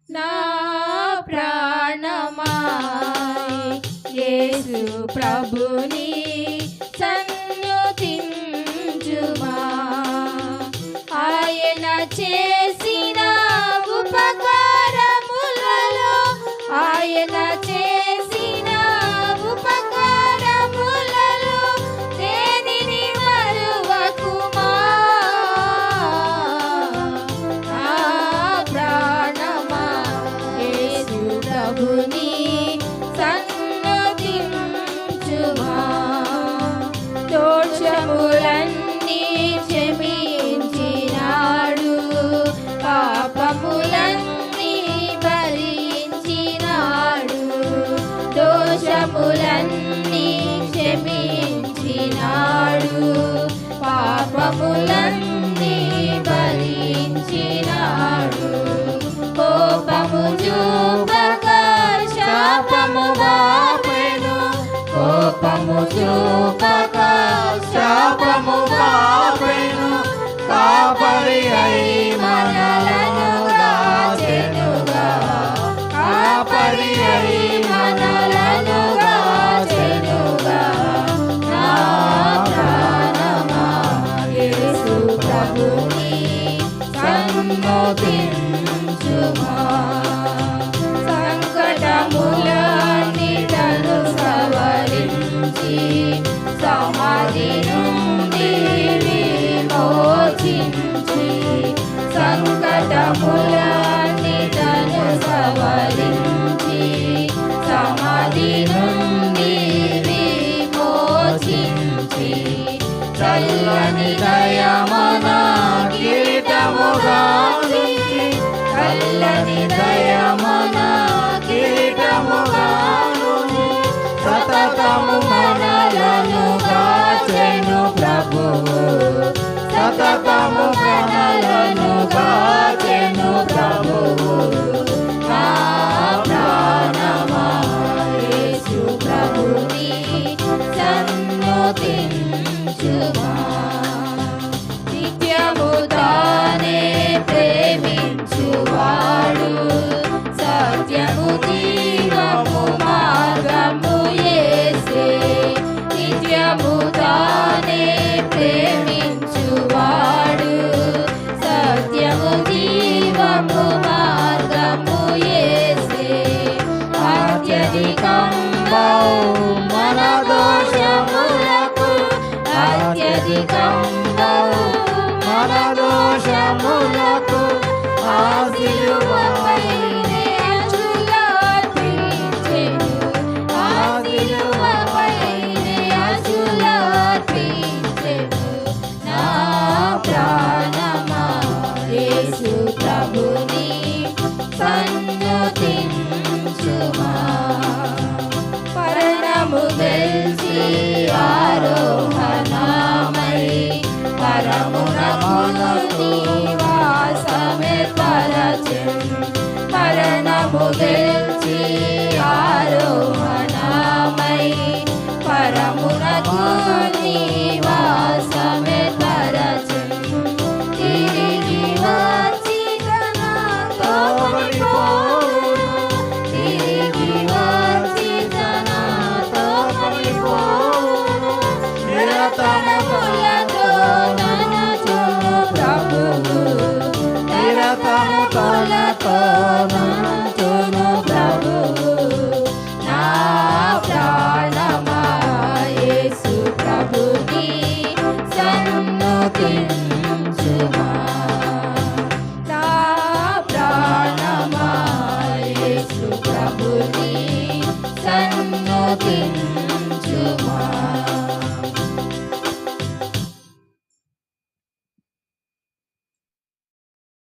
నా ప్రాణమా యేసు ప్రభుని సన్నుతించుమా. ఆయన చేసిన ఉపకారములలో ఆయన చేసిన ఉపకారములలో దేనిని మరువకుమా. నా ప్రాణమా యేసు ప్రభుని సన్నుతించుమా. దోషములన్నీ క్షమించినాడు, పాపములన్నీ భరించినాడు. దోషములన్నీ క్షమించినాడు, పాపములన్నీ భరించినాడు. కోపము చూపక శాపము బాపెను, కోపము చూపక శాపము బాపెను. కాపరి అయి మనలను గాచెనుగా, కాపరి అయి మనలను గాచెనుగా. నా ప్రాణమా యేసు ప్రభుని సన్నుతించుమా. సంకటములన్నీ తను సవరించి సమాధి నుండి విమోచించి, సంకటములన్నీ తను సవరించి సమాధి నుండి విమోచించి, చల్లని దయమున కిరీటముగా ఉంచి, చల్లని దయమున కిరీటముగా ఉంచి, సతతము మనలను గాచెను ప్రభువు, సతతము మనలను గాచెను ప్రభువు. నా ప్రాణమా యేసు ప్రభుని సన్నుతించుమా. నిత్యము తానే ప్రేమించువాడు, సత్యము జీవము మార్గము యేసే. నిత్యము తానే ప్రేమించువాడు, సత్యము జీవము మార్గము యేసే. అత్యధికంబౌ మన దోషములకు, అత్యధికంబౌ మన దోషములకు ఆ సిలువపైనే అర్పించెను, ఆ సిలువపైనే అర్పించెను. నా ప్రాణమా యేసు ప్రభుని సన్నుతించుమా. పరము గెలిచి ఆరోహణమై పరమునకు నివాసమే పరచెను. మరణము గెలిచి ఆరోహణమై పరమునకు నివాసమే పరచెను. తిరిగి వచ్చి తనతో పడిపోవును, తిరిగి వచ్చి తనతో పడిపోవును. నిరతములతో నన్ను ప్రభువు, నిరతము